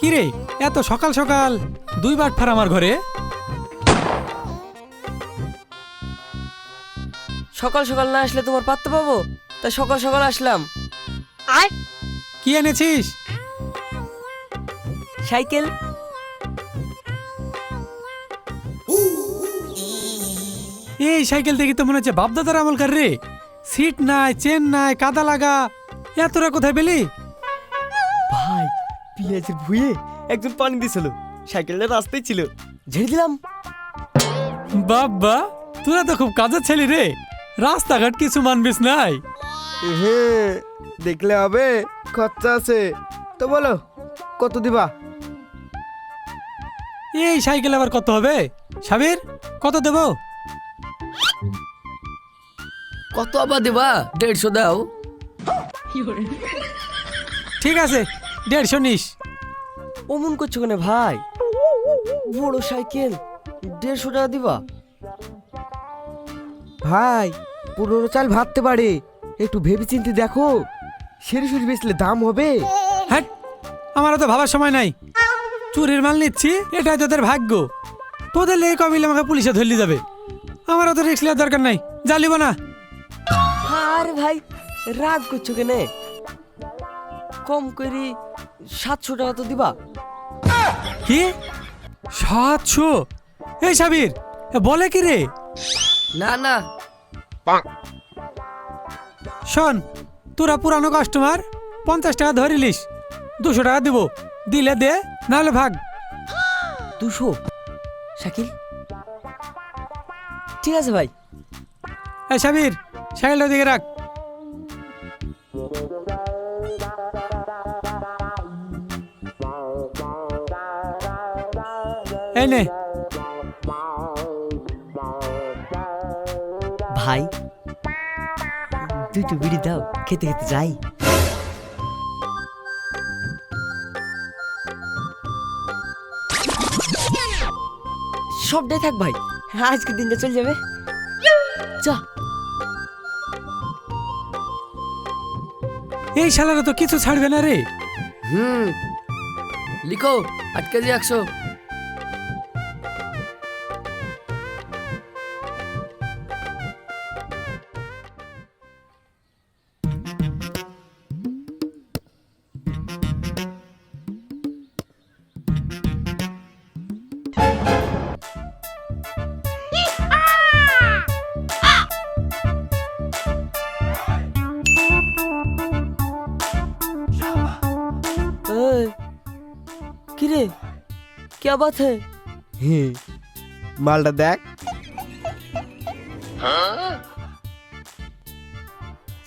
কি রে, এত সকাল সকাল দুই বাটফার আমার ঘরে? সকাল সকাল না আসলে তোমার পাত্তা পাবো, তাই সকাল সকাল আসলাম। কি এনেছিস? সাইকেল। এই সাইকেল দেখি তো মনে হচ্ছে বাপদাদার আমলকার রে। সিট নাই, চেন নাই, কাদা লাগা, এতটা কোথায় পেলি? ভাই, পিঁয়াজের ভুঁয়ে একজন পানি দিছিল, সাইকেলটা রাস্তায় ছিল, ঝেড়ে দিলাম। বাবা, তোরা তো খুব কাজের ছেলে রে, রাস্তাঘাট কিছু মানবিস নাই। হ্যাঁ, দেখলে হবে, খরচা আছে তো। বলো কত দিবা? এই সাইকেল আবার কত হবে? সাবির, কত দেব? কত আবার দেবা? 150 দাও। ঠিক আছে, 150 নিস। অমন করছো কেন ভাই? বড় সাইকেল, 150 টাকা দিবা? ভাই, পুরনো চাল ভাবতে পারে, একটু ভেবে চিন্তে দেখো। সেরি সুরি বেচলে দাম হবে। হ্যাঁ, আমার তো ভাবার সময় নাই। চুরির মাল নিচ্ছি, এটাই তোদের ভাগ্য। তোদের লেগে কমিলে আমাকে পুলিশে ধরলি যাবে। আমার তো রিস্ক নেওয়ার দরকার নাই, জ্বালিব না। আরে ভাই, রাগ করছো কেন? কম করে 700 টাকা তো দিবা। কি 700? এই সাবির, বলে কি রে? না না, শোন, তোরা পুরানো কাস্টমার, 50 টাকা ধরিলিস, 200 টাকা দিব। দিলে দে, নাহলে ভাগ। 200? শাকিল, ঠিক আছে ভাই। এই সাবির, সাইকেলটা দিকে রাখ। এই নে। ভাই, দুটো বিড়ি দাও, খেতে খেতে যাই। সবটাই থাক ভাই, আজকে দিনটা চলে যাবে। যা। এই শালারা তো কিছু ছাড়বে না রে। লিখো 8 কেজি 100। কি রে, क्या बात है? হ্যাঁ, মালটা দেখ।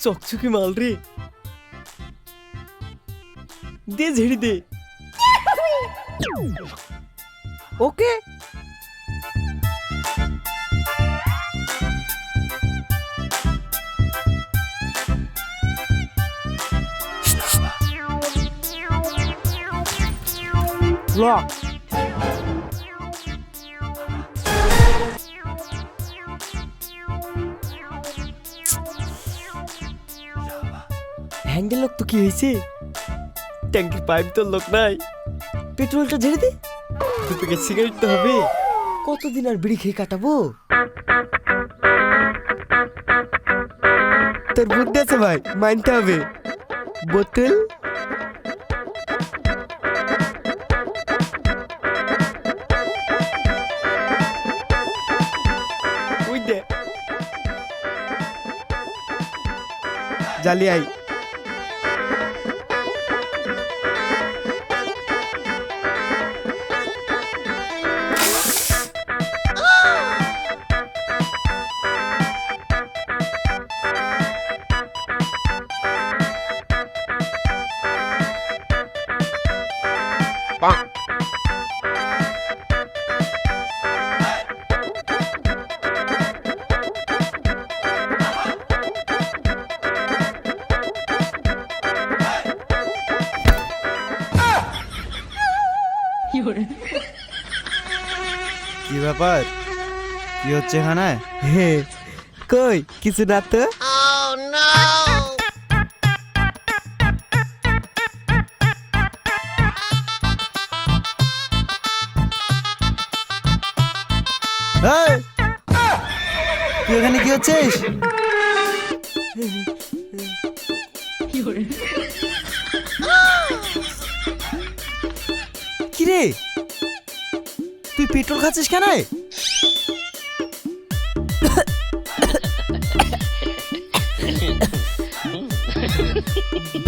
চকচকে মাল রে, দে ঝেড়ে দে। ওকে। লক। হ্যান্ডেল লোক তো কি হয়েছে? ট্যাঙ্কির পাইপ তো লোক নাই, পেট্রোলটা ঝেড়ে দে। 2 প্যাকেট সিগারেট তো হবে, কতদিন আর বিড়ি খেয়ে কাটাবো? তোর বুদ্ধি আছে ভাই, মানতে হবে। বোতল। ওই দে, জ্বালিয়ে আই। কি ব্যাপার? কি হচ্ছে এখানে? হ্যাঁ, কই কিছু না তো। এই, তুই এখানে কি হচ্ছিস? কি রে, তুই পেট্রোল খাচ্ছিস কেন?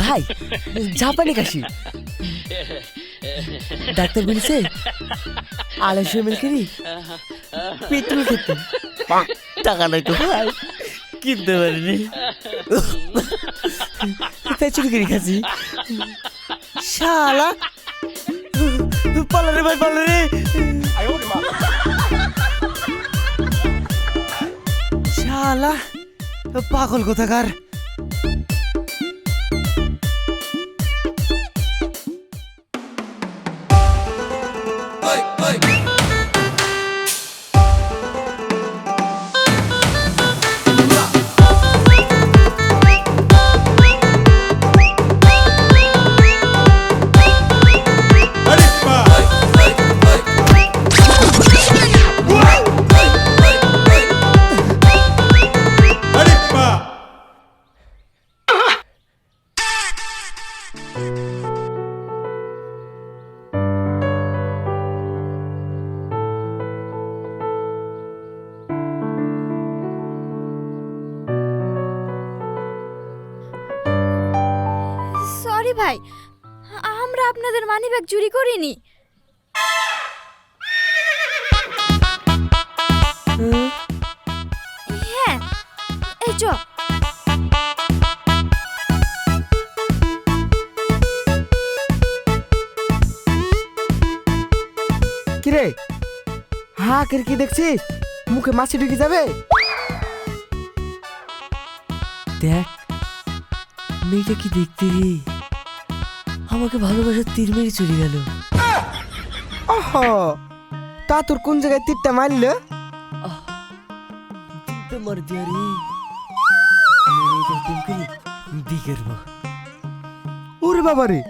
ভাই জাপানি কাশি ডাক্তার বলেছে 250 ml করি পেট্রোল খেতে। টাকা নাই তো ভাই, কিনতে পারিনি, তাই চুরি করে খাচ্ছি। শালা পালারে ভাই পালারে, শালা পাগল কোথাকার। সরি ভাই, আমরা আপনাদের মানিব্যাগ চুরি করিনি। হ্যাঁ, এই চ। কিরে হা করে কি দেখছিস? মুখে মাছি ঢুকে যাবে। দেখ মেয়েটা কি দেখতে রে, আমাকে ভালোবাসার তীর মেরে চলে গেল। ওহ, তা তোর কোন জায়গায় তীরটা মারলো? মার দিয়া রে, আমি মেয়েটা প্রেম করি বিয়ে করবো। ওরে বাবা রে,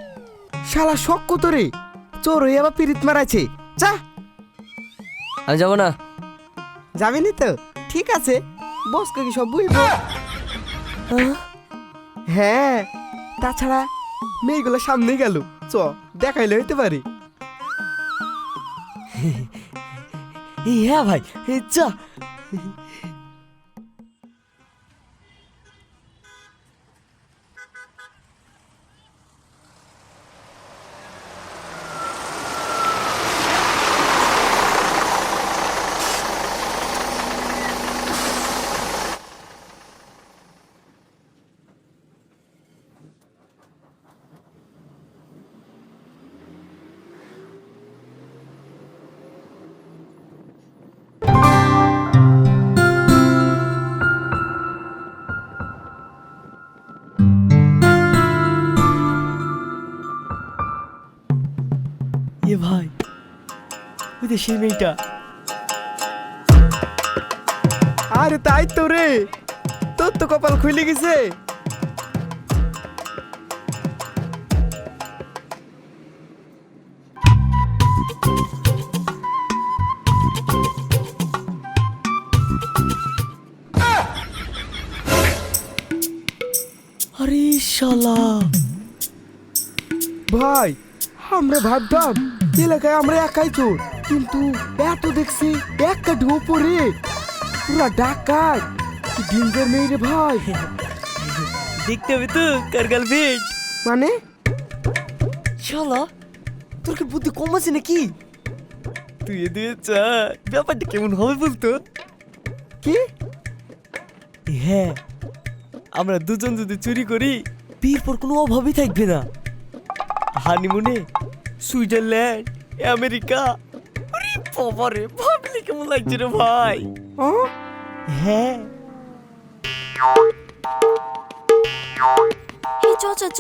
শালা শখ কত রে, চোর হয়ে আবার পিরিত মারাছে। যা। আমি যাবো না। যাবিনি তো? ঠিক আছে, বসকে কি সব বুঝবো। হ্যাঁ, তাছাড়া মেয়েগুলো সামনে গেল, চ দেখাইলে হইতে পারে। হ্যাঁ ভাই চা। এ ভাই, ওই তো সেই মেয়েটা। আরে তাই তো রে, তোর তো কপাল খুলে গেছে। আরে শালা, ভাই আমরা ভাবতাম এলাকায় আমরা একাই চোর, কিন্তু এত দেখছি একটা ঢোপরে পুরা ডাকাত। ডিঞ্জার মেয়ে রে ভাই। দেখতে হবে তো কার গার্লফ্রেন্ড। মানে শালা, তোর কি বুদ্ধি কম আছে নাকি? তুই এদিকে চা, ব্যাপারটা কেমন হবে বলতো? কি? হ্যাঁ, আমরা দুজন যদি চুরি করি বিয়ের পর কোনো অভাবই থাকবে না। হানিমুনে সুইজারল্যান্ড, আমেরিকা। আরে বাবা রে, ভাবলি কেমন লাগছে রে ভাই? হ্যাঁ। এই চ চ চ।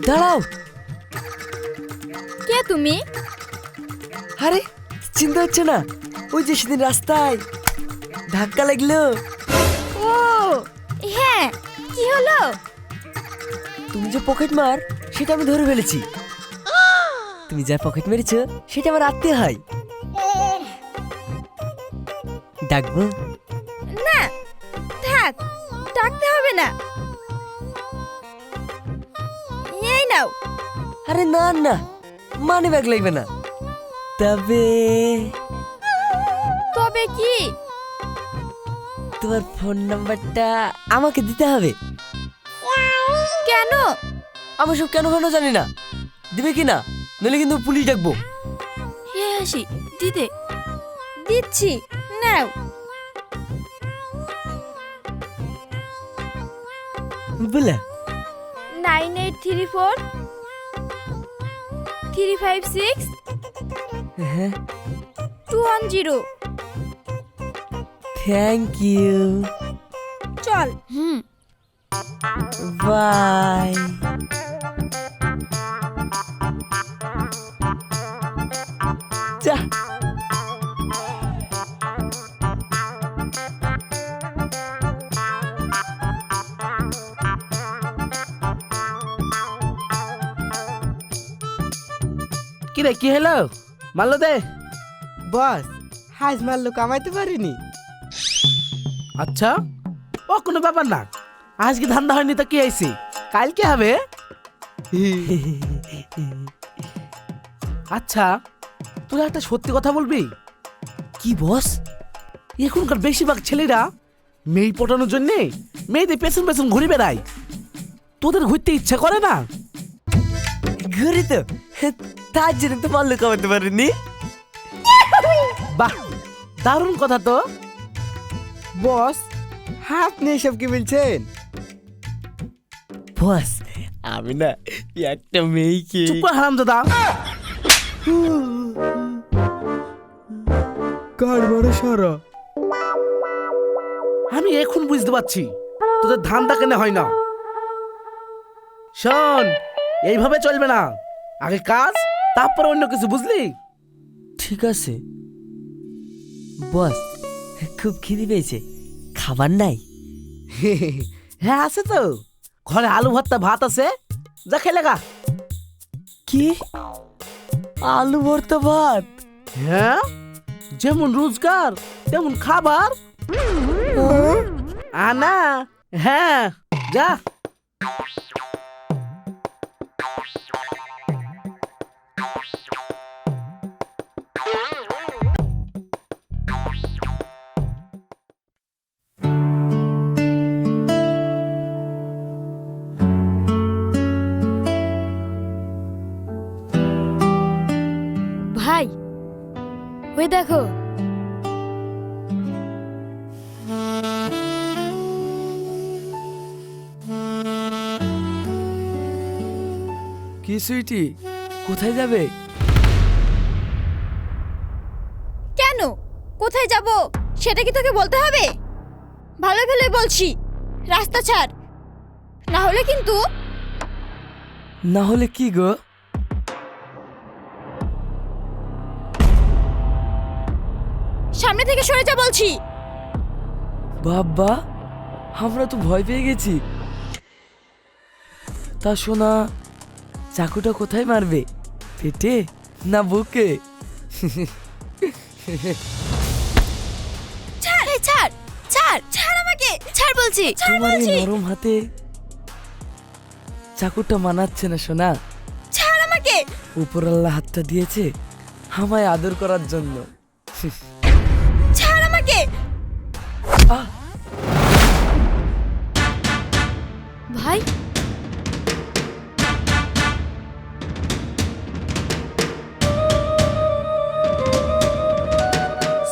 দাঁড়াও। কে তুমি? আরে চিন্তা হচ্ছে না? ওই যে সেদিন রাস্তায় ধাক্কা লাগলো। ও হ্যাঁ, কি হলো? তুমি যে পকেট মার সেটা আমি ধরে ফেলেছি। তুমি যা পকেট মেরেছো সেটা আমার আত্মীয় হয়। ডাকবো? না থাক, ডাকতে হবে না। এই নাও। আরে না না, মানি ব্যাগ লাগবে না। তবে তবে কি? তোমার ফোন নাম্বারটা আমাকে দিতে হবে। কেন? আমি সব কেন কেন জানি না, দিবে কি না? নইলে কিন্তু পুলিশ ডাকবো। হে হাসি, দিতে দিচ্ছি, নাও। বলে 9834 356 হ্যাঁ, 210। থ্যাংক ইউ, চল। বাই। যা। কি রে, কি হলো? মারলো দে। বস, হাজ মারলো কামাইতে পারিনি। আচ্ছা, ও কোনো ব্যাপার না। আজকে ধান্দা হয়নি তো কি হয়েছে, কালকে হবে। আচ্ছা, তোরা একটা সত্যি কথা বলবি? কি বস? এখনকার বেশিরভাগ ছেলেরা মেয়ে পটানোর জন্য মেয়েদের পেছন পেছন ঘুরে বেড়ায়। তোদের ঘুরতে ইচ্ছা করে না? ঘুরি তো, তার জন্য তো মারলো কামাতে পারিনি। বাহ, দারুণ কথা তো। বস, আপনি এসব কি বলছেন? বস, আমি না একটা মেয়েকে চুপ কর হারামজাদা। কার বড় সারা? আমি এখন বুঝতে পারছি তোদের ধান্দা কেন হয় না। শোন, এইভাবে চলবে না। আগে কাজ, তারপর অন্য কিছু, বুঝলি? ঠিক আছে বস, খুব খিদে পেয়েছে, খাবার নাই? হ্যাঁ আছে তো, ঘরে আলু ভর্তা ভাত আছে, যা খেলে গা। কি আলু ভর্তা ভাত? হ্যাঁ, যেমন রোজগার তেমন খাবার। আনা, হ্যাঁ যা। ভাই ওই দেখো। কি সুইটি, কোথায় যাবে? কেন কোথায় যাব সেটা কি তোকে বলতে হবে? ভালো ভালো বলছি, রাস্তা ছাড়, না হলে কিন্তু। না হলে কি গো? সামনে থেকে সরে যা বলছি। বাবা, আমরা তো ভয় পেয়ে গেছি। তা শোনা, চাকুটা কোথায় মারবে, পেটে না বুকে? ছাড় ছাড় ছাড় ছাড়, আমাকে ছাড় বলছি, ছাড় তোমার এই বলছি, নরম হাতে চাকুটা মানাচ্ছে না সোনা। ছাড় আমাকে। উপরাল্লা হাতটা দিয়েছে আমায় আদর করার জন্য। ছাড় আমাকে। ভাই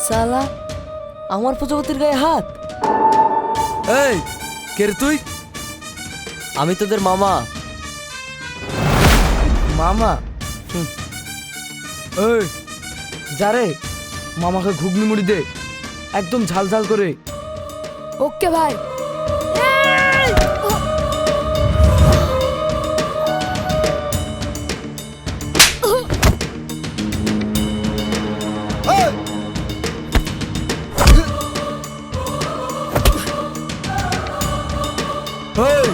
সালা, আমার প্রজাপতির গায়ে হাত। এই কে রে তুই? আমি তোদের মামা। মামা? এই যা রে, মামাকে ঘুগনি মুড়ি দে, একদম ঝাল ঝাল করে। ওকে ভাই। হেই!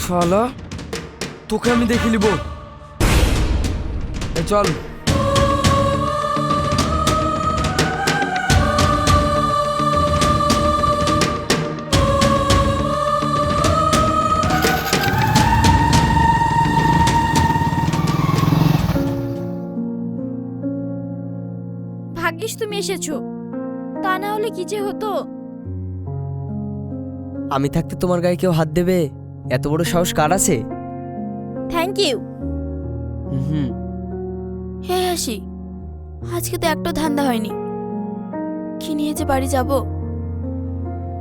শালা তোকে আমি দেখে নিব চল ভাগ্যিস তুমি এসেছো, তা না হলে কি যে হতো। আমি থাকতে তোমার গায়ে কেউ হাত দেবে এত বড় সাহস কার আছে? Thank you. হুম। হ্যাঁ হাসি, আজকে তো একটা ধান্দা হয়নি। কি নিয়ে যে বাড়ি যাব?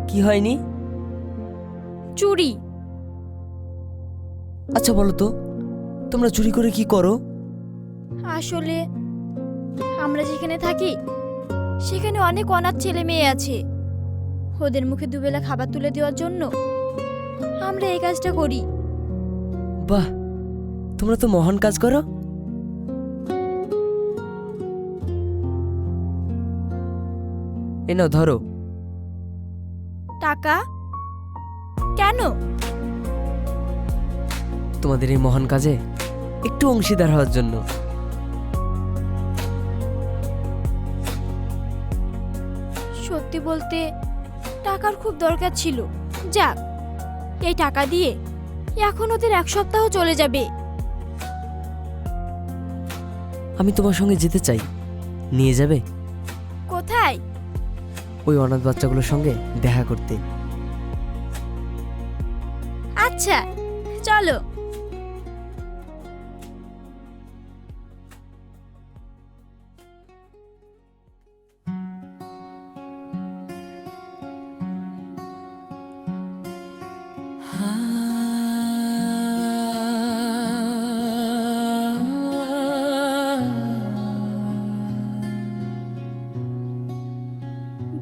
কি হয়নি? চুরি। আচ্ছা বলো তো, তোমরা চুরি করে কি করো? আসলে আমরা যেখানে থাকি সেখানে অনেক অনাথ ছেলে মেয়ে আছে। ওদের মুখে দুবেলা খাবার তুলে দেওয়ার জন্য আমরা এই কাজটা করি। বাহ, তোমরা তো মহান কাজ করো। এ নাও ধরো। টাকা কেন? তোমাদের এই মহান কাজে একটু অংশীদার হওয়ার জন্য। সত্যি বলতে টাকার খুব দরকার ছিল। যাক, এই টাকা দিয়ে এখন ওদের এক সপ্তাহ চলে যাবে। আমি তোমার সঙ্গে যেতে চাই, নিয়ে যাবে? কোথায়? ওই অনাথ বাচ্চাগুলোর সঙ্গে দেখা করতে। আচ্ছা চলো।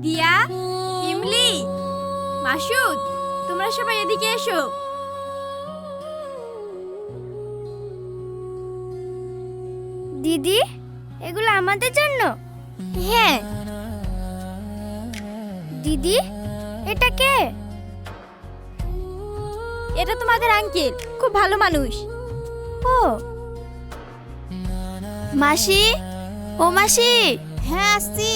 দিয়া, ইমলি, মাসুদ, তোমরা সবাই এদিকে এসো। দিদি, এগুলো আমাদের জন্য? হ্যাঁ। দিদি, এটা কে? এটা তোমাদের আঙ্কেল, খুব ভালো মানুষ। ও মাসি, ও মাসি। হ্যাঁ আসছি।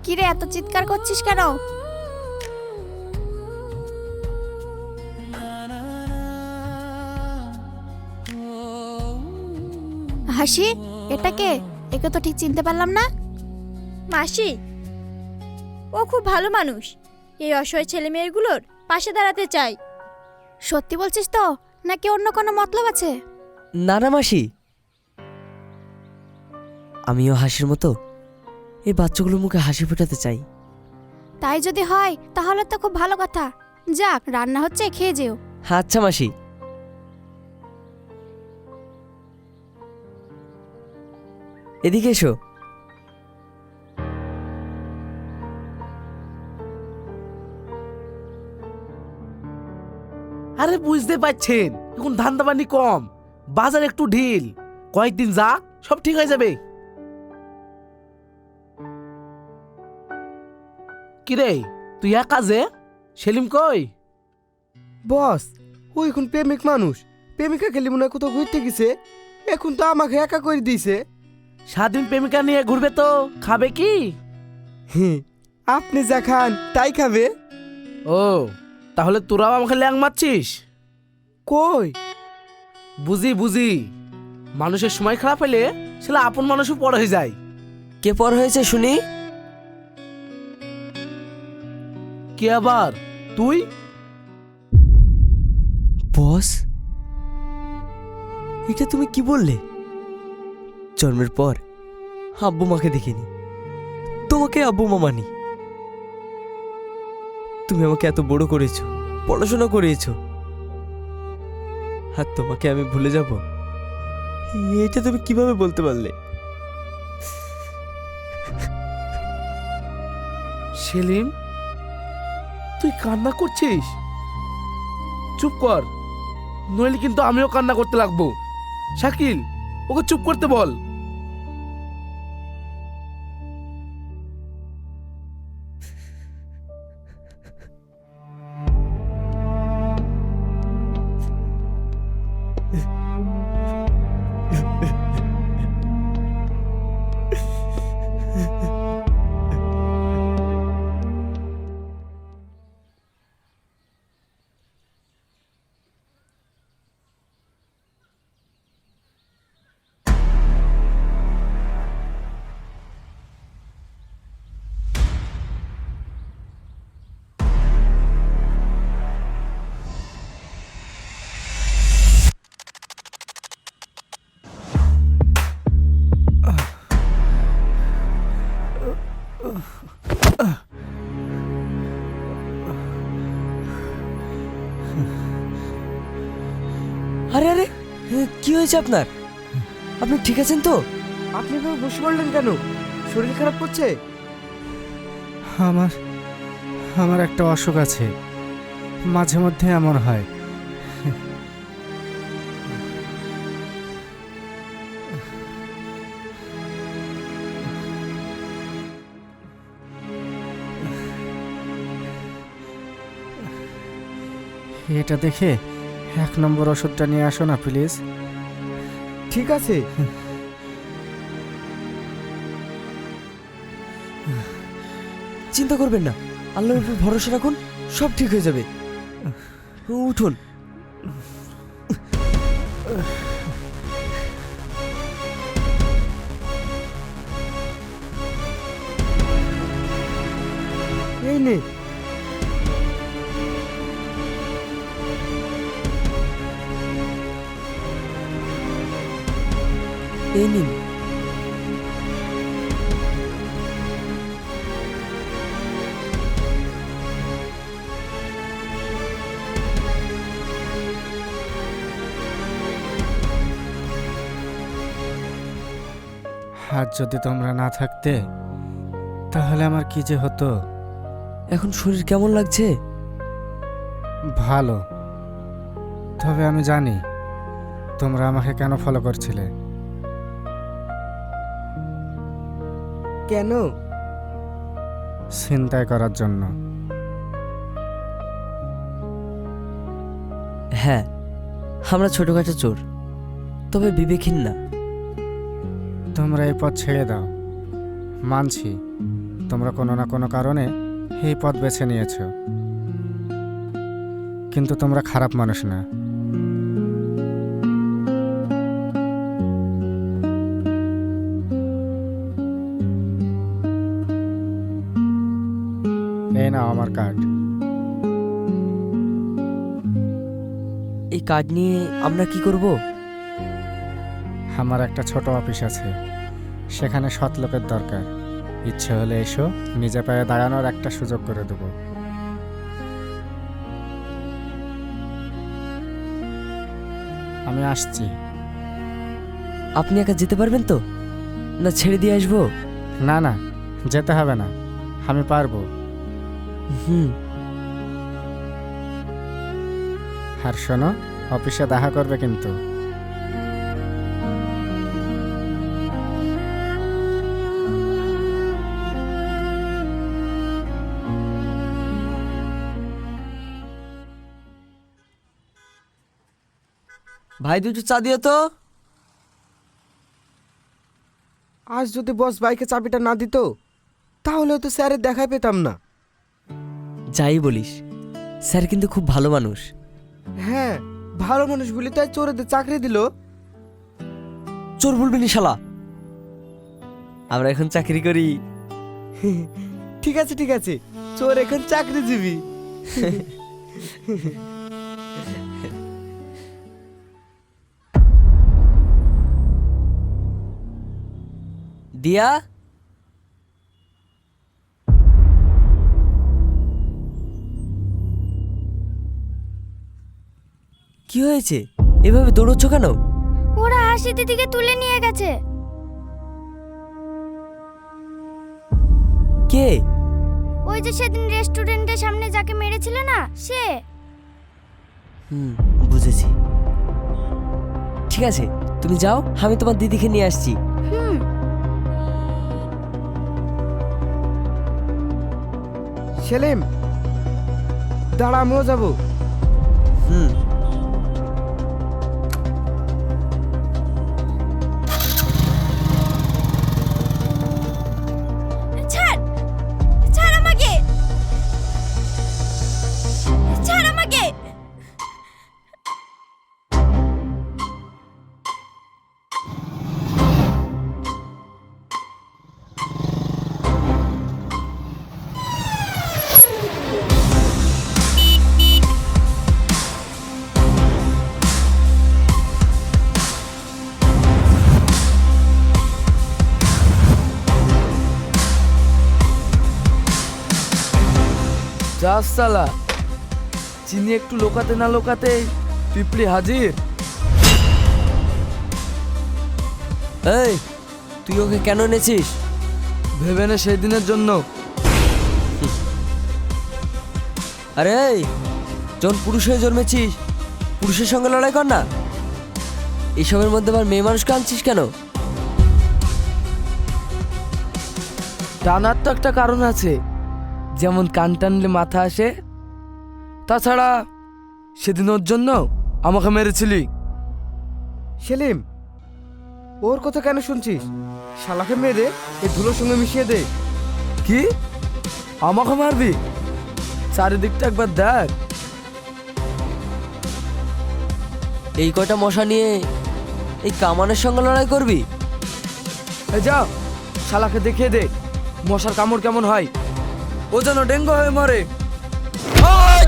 কিরে এত চিৎকার করছিস কেন? হাসি, এটা কে? একে তো ঠিক চিনতে পারলাম না। মাসি, ও খুব ভালো মানুষ। এই অসহায় ছেলে মেয়েগুলোর পাশে দাঁড়াতে চাই। সত্যি বলছিস তো, নাকি অন্য কোনো মতলব আছে? না না মাসি, আমিও হাসির মতো এই বাচ্চাগুলোর মুখে হাসি ফোটাতে চাই। তাই যদি হয় তাহলে তো খুব ভালো কথা। যাক, রান্না হচ্ছে, খেয়ে যেও। আচ্ছা মাসি। এদিকে এসো। আরে বুঝতে পারছেন, এখন ধান্দাবানি কম, বাজার একটু ঢিল। কয়েকদিন যাক, সব ঠিক হয়ে যাবে। কিরে, তুই একা যে? সেলিম কই? বস ও এখন প্রেমিক মানুষ, প্রেমিকা খেলি মনে হয় কোথাও ঘুরতে গেছে। এখন তো আমাকে একা করে দিয়েছে। স্বাধীন প্রেমিকা নিয়ে ঘুরবে তো খাবে কি? আপনি যা খান তাই খাবে। ও, তাহলে তোরাও আমাকে ল্যাং মারছিস? কই বুঝি বুঝি, মানুষের সময় খারাপ হলে সেটা আপন মানুষও পর হয়ে যায়। কে পর হয়েছে শুনি? কে আবার? তুই? বস, এটা তুমি কি বললে? জন্মের পর আব্বু মাকে দেখিনি, তোমাকে আব্বু মা মানি। তুমি আমাকে এত বড় করেছো, পড়াশোনা করিয়েছো, আর তোমাকে আমি ভুলে যাব? এটা তুমি কিভাবে বলতে পারলে? সেলিম, তুই কান্না করছিস? চুপ কর, নইলে কিন্তু আমিও কান্না করতে লাগবো। শাকিল, ওকে চুপ করতে বল। আরে আরে, কি হয়েছে আপনার? আপনি ঠিক আছেন তো? আপনি এভাবে বসে পড়লেন কেন? শরীর খারাপ করছে? আমার আমার একটা অসুখ আছে, মাঝে মধ্যে এমন হয়। এটা দেখে 1 নম্বর ওষুধটা নিয়ে আসো না প্লিজ। ঠিক আছে। চিন্তা করবেন না, আল্লাহর উপর ভরসা রাখুন, সব ঠিক হয়ে যাবে। উঠুন। এই নে। এই নিন। আর যদি তোমরা না থাকতে তাহলে আমার কি যে হতো। এখন শরীর কেমন লাগছে? ভালো, তবে আমি জানি তোমরা আমাকে কেন ফলো করছিলে। কেন? ছিনতাই করার জন্য। হ্যাঁ, আমরা ছোটখাটো চোর, তবে বিবেকহীন না। তোমরা এই পথ ছেড়ে দাও, মানছি তোমরা কোনো না কোনো কারণে এই পথ বেছে নিয়েছ, কিন্তু তোমরা খারাপ মানুষ না। এই নাও আমার কার্ড। এই কার্ড নিয়ে আমরা কি করব? আমার একটা ছোট অফিস আছে, সেখানে সৎ লোকের দরকার। ইচ্ছে হলে এসো, নিজে পায়ে দাঁড়ানোর একটা সুযোগ করে দেবো। আমি আসছি। আপনি একা যেতে পারবেন তো, না ছেড়ে দিয়ে আসবো? না না, যেতে হবে না, আমি পারবো। হুম। আর শোনো, অফিসে দেখা করবে কিন্তু। ভাই, দুটো চা দিও তো। আজ যদি বস বাইকে চাবিটা না দিত তাহলে তো স্যারের দেখাই পেতাম না। যাই বলিস, স্যার কিন্তু খুব ভালো মানুষ। হ্যাঁ, ভালো মানুষ বলি তাই চোরেদের চাকরি দিল। চোর বলবি নি শালা, আমরা এখন চাকরি করি। ঠিক আছে ঠিক আছে, চোর এখন চাকরিজীবী। দিয়া, কি হয়েছে? এভাবে দৌড়চ্ছ কেন? ওরা হাসি দিদিকে তুলে নিয়ে গেছে। কে? ওই যে সেদিন রেস্টুরেন্টের সামনে যাকে মেরেছিল না, সে। বুঝেছি। ঠিক আছে, তুমি যাও, আমি তোমার দিদিকে নিয়ে আসছি। সেলিম, দাঁড়া, আমিও যাবো। হুম। ছাড়, ছাড় আমাকে, ছাড় আমাকে। যাস সালা, চিনি একটু লোকাতে না লোকাতে পিঁপড়ি হাজির। এই, তুই ওকে কেন এনেছিস? ভেবে নে সেই দিনের জন্য। আরে এই, যখন পুরুষ হয়ে জন্মেছিস, পুরুষের সঙ্গে লড়াই কর না। এইসবের মধ্যে আবার মেয়ে মানুষকে আনছিস কেন? টানার তো একটা কারণ আছে, যেমন কান টানলে মাথা আসে। তাছাড়া সেদিন ওর জন্য আমাকে মেরেছিলি। সেলিম, ওর কথা কেন শুনছিস? শালাকে মেরে এই ধুলোর সঙ্গে মিশিয়ে দে। কি, আমাকে মারবি? চারিদিকটা একবার দেখ। এই কয়টা মশা নিয়ে এই কামানের সঙ্গে লড়াই করবি? এই যা, শালাকে দেখিয়ে দে মশার কামড় কেমন হয়। ও যেন ডেঙ্গু হয়ে মরে। এই,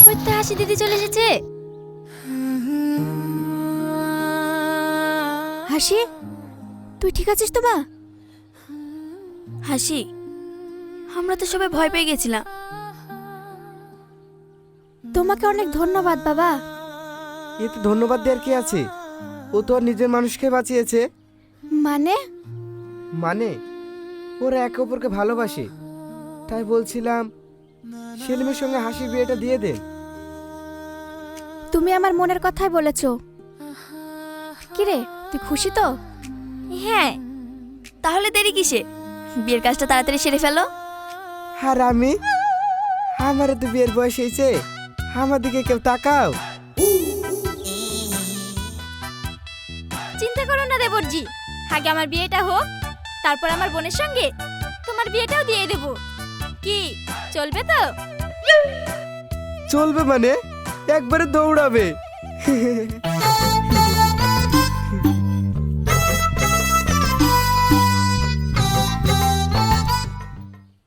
ওই তো হাসি দিদি চলে এসেছে। হাসি, তুই ঠিক আছিস তো মা? হাসি, আমরা তো সবাই ভয় পেয়ে গেছিলাম। তোমাকে অনেক ধন্যবাদ বাবা। এতে ধন্যবাদ দেওয়ার কি আছে? ও তো আর নিজের মানুষকে বাঁচিয়েছে। মানে? মানে ওরা একে অপরকে ভালোবাসে, তাই বলছিলাম সেলিমের সঙ্গে হাসির বিয়েটা দিয়ে দে। তুমি আমার মনের কথাই বলেছো। কিরে, তুই খুশি তো? হ্যাঁ। তাহলে দেরি কিসে? বিয়ের কাজটা তাড়াতাড়ি সেরে ফেলো। আর আমি, আমারও তো বিয়ের বয়স হয়েছে, আমার দিকে কেউ তাকাও। চিন্তা করো না দেবরজি, আগে আমার বিয়েটা হোক, তারপর আমার বোনের সঙ্গে তোমার বিয়েটাও দিয়ে দেব। কি চলবে তো? চলবে মানে একবারে দৌড়াবে।